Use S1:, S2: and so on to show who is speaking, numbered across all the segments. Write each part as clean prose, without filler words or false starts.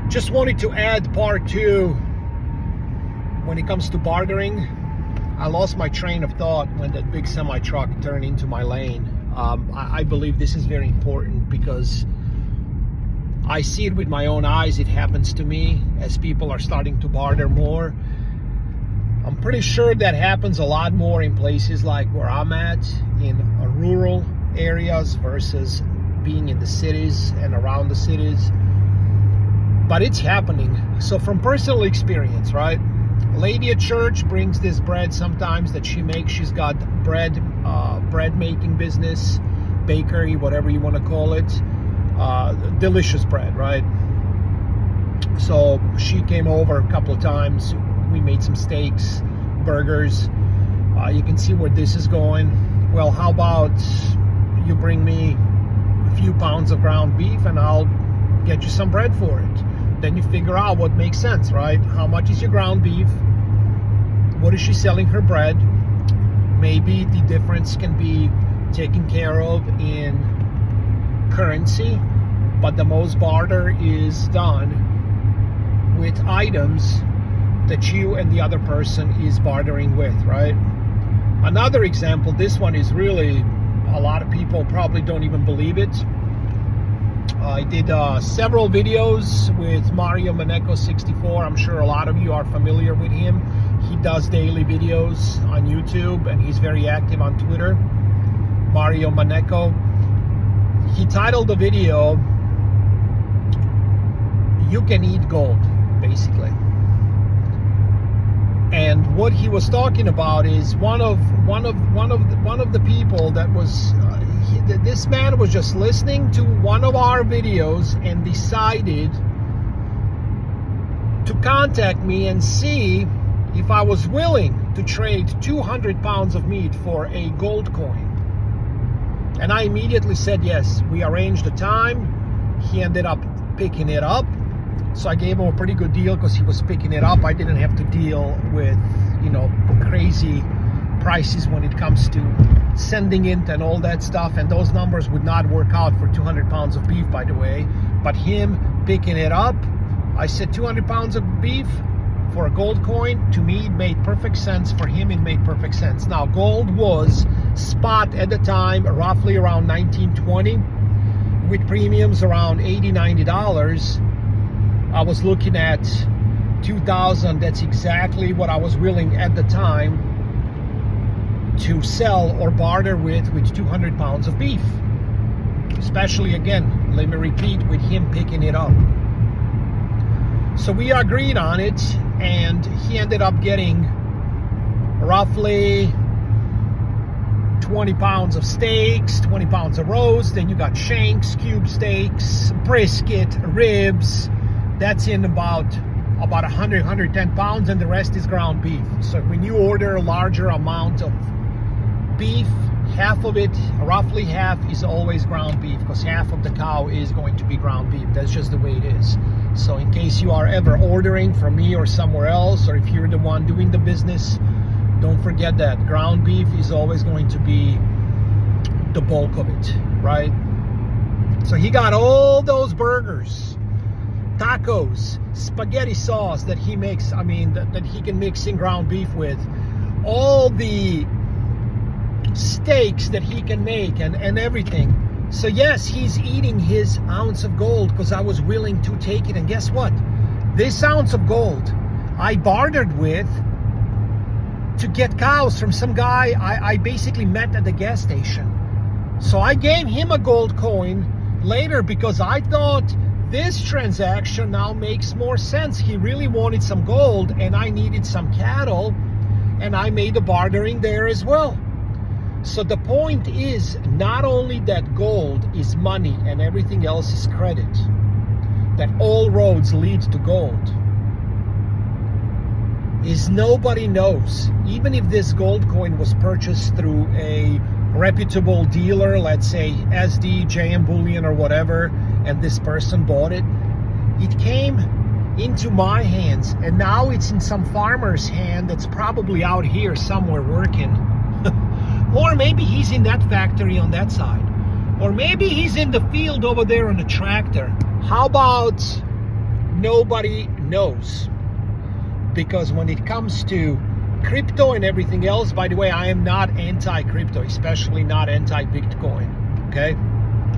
S1: Just wanted to add part 2 when it comes to bartering. I lost my train of thought when that big semi truck turned into my lane. I believe this is very important because I see it with my own eyes. It happens to me as people are starting to barter more. I'm pretty sure that happens a lot more in places like where I'm at, in rural areas versus being in the cities and around the cities. But it's happening. So from personal experience, right? A lady at church brings this bread sometimes that she makes. She's got bread making business, bakery, whatever you want to call it. Delicious bread, right? So she came over a couple of times. We made some steaks, burgers. You can see where this is going. Well, how about you bring me a few pounds of ground beef and I'll get you some bread for it. Then you figure out what makes sense, right? How much is your ground beef? What is she selling her bread? Maybe the difference can be taken care of in currency, but the most barter is done with items that you and the other person is bartering with, right? Another example, this one is really, a lot of people probably don't even believe it. I did several videos with Mario Maneco 64. I'm sure a lot of you are familiar with him. He does daily videos on YouTube and he's very active on Twitter. Mario Maneco. He titled the video, "You Can Eat Gold," basically. And what he was talking about is one of the people that was this man was just listening to one of our videos and decided to contact me and see if I was willing to trade 200 pounds of meat for a gold coin. And I immediately said yes. We arranged a time. He ended up picking it up. So I gave him a pretty good deal because he was picking it up. I didn't have to deal with, crazy prices when it comes to sending it and all that stuff. And those numbers would not work out for 200 pounds of beef, by the way. But him picking it up, I said 200 pounds of beef for a gold coin. To me, it made perfect sense. For him, it made perfect sense. Now, gold was spot at the time, roughly around 1920, with premiums around $80, $90. I was looking at 2,000. That's exactly what I was willing at the time to sell or barter with 200 pounds of beef. Especially, again, let me repeat, with him picking it up. So we agreed on it, and he ended up getting roughly 20 pounds of steaks, 20 pounds of roast. Then you got shanks, cube steaks, brisket, ribs. That's in about 100, 110 pounds, and the rest is ground beef. So when you order a larger amount of beef, half of it, roughly half, is always ground beef, because half of the cow is going to be ground beef. That's just the way it is. So in case you are ever ordering from me or somewhere else, or if you're the one doing the business, don't forget that ground beef is always going to be the bulk of it, right? So he got all those burgers, tacos, spaghetti sauce that he makes, that he can mix in ground beef with, all the steaks that he can make, and everything. So yes, he's eating his ounce of gold because I was willing to take it. And guess what? This ounce of gold I bartered with to get cows from some guy I basically met at the gas station. So I gave him a gold coin later because I thought this transaction now makes more sense. He really wanted some gold and I needed some cattle, and I made the bartering there as well. So the point is not only that gold is money and everything else is credit, that all roads lead to gold, is nobody knows. Even if this gold coin was purchased through a reputable dealer, let's say SD, JM Bullion or whatever, and this person bought it, it came into my hands and now it's in some farmer's hand that's probably out here somewhere working. Or maybe he's in that factory on that side. Or maybe he's in the field over there on a tractor. How about nobody knows. Because when it comes to crypto and everything else, by the way, I am not anti-crypto, especially not anti-Bitcoin, okay?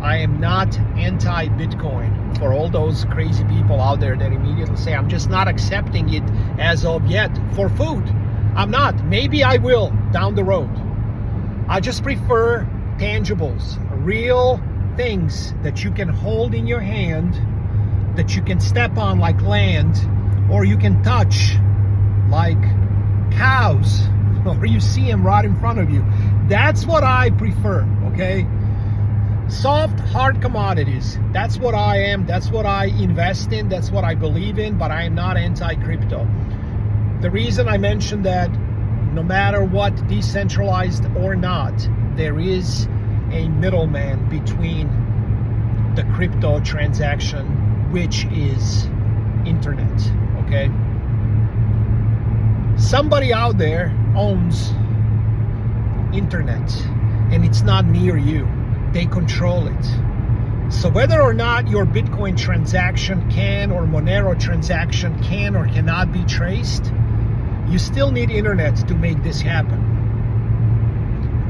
S1: I am not anti-Bitcoin. For all those crazy people out there that immediately say, I'm just not accepting it as of yet for food. I'm not. Maybe I will down the road. I just prefer tangibles, real things that you can hold in your hand, that you can step on like land, or you can touch like cows, or you see them right in front of you. That's what I prefer, okay? Soft, hard commodities. That's what I am. That's what I invest in. That's what I believe in, but I am not anti-crypto. The reason I mentioned that, no matter what, decentralized or not, there is a middleman between the crypto transaction, which is internet, okay? Somebody out there owns internet, and it's not near you. They control it. So whether or not your Bitcoin transaction can, or Monero transaction can or cannot be traced, you still need internet to make this happen.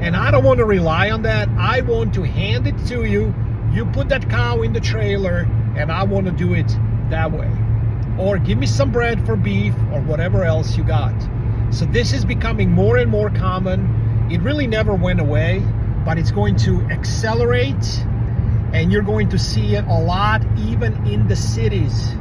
S1: And I don't want to rely on that. I want to hand it to you. You put that cow in the trailer, and I want to do it that way. Or give me some bread for beef, or whatever else you got. So this is becoming more and more common. It really never went away, but it's going to accelerate, and you're going to see it a lot even in the cities.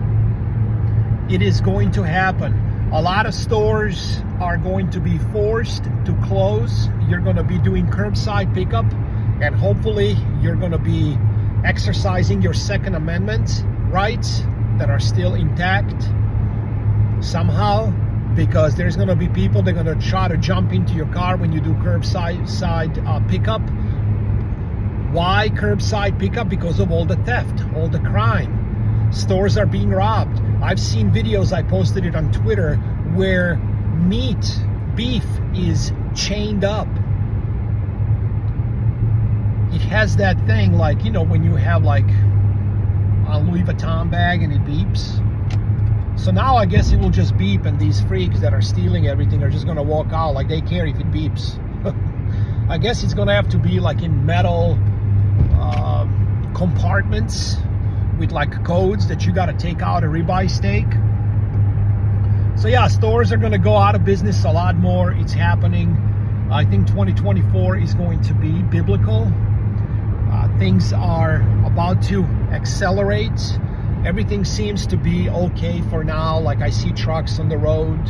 S1: It is going to happen. A lot of stores are going to be forced to close. You're going to be doing curbside pickup, and hopefully you're going to be exercising your Second Amendment rights that are still intact somehow, because there's going to be people that are going to try to jump into your car when you do curbside pickup. Why curbside pickup? Because of all the theft, all the crime. Stores are being robbed. I've seen videos, I posted it on Twitter, where beef is chained up. It has that thing, like, you know, when you have like a Louis Vuitton bag and it beeps. So now I guess it will just beep, and these freaks that are stealing everything are just going to walk out like they care if it beeps. I guess it's going to have to be like in metal compartments with like codes that you got to take out a ribeye steak. So yeah, stores are going to go out of business a lot more. It's happening. I think 2024 is going to be biblical. Things are about to accelerate. Everything seems to be okay for now. Like, I see trucks on the road.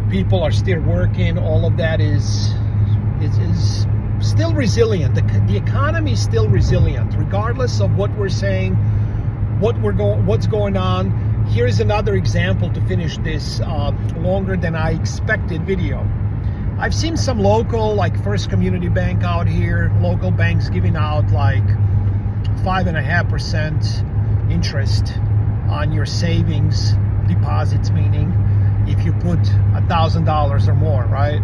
S1: People are still working. All of that is still resilient. The economy is still resilient, regardless of what we're saying, what's going on. Here's another example to finish this longer than I expected video. I've seen some local, like First Community Bank out here, local banks giving out like 5.5% interest on your savings deposits, meaning if you put $1,000 or more, right?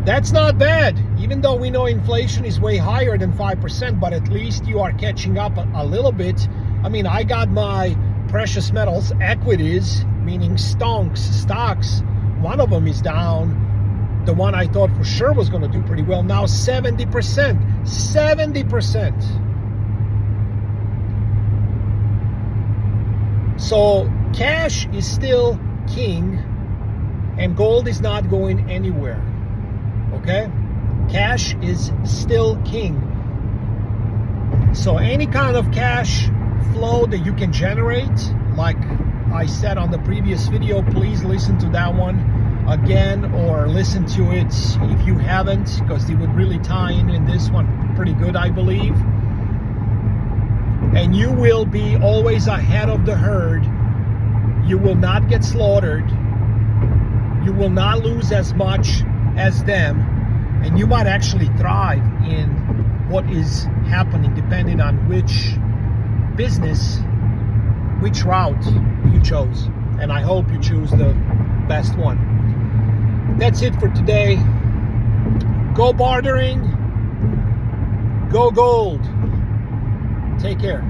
S1: That's not bad, even though we know inflation is way higher than 5%, but at least you are catching up a little bit. I mean, I got my precious metals equities, meaning stocks. One of them is down. The one I thought for sure was going to do pretty well, now 70%. 70%. So cash is still king, and gold is not going anywhere. Okay? Cash is still king. So any kind of cash flow that you can generate, like I said on the previous video, please listen to that one again, or listen to it if you haven't, because it would really tie in this one pretty good, I believe. And you will be always ahead of the herd. You will not get slaughtered. You will not lose as much as them, and you might actually thrive in what is happening, depending on which business, which route you chose. And I hope you choose the best one. That's it for today. Go bartering. Go gold. Take care.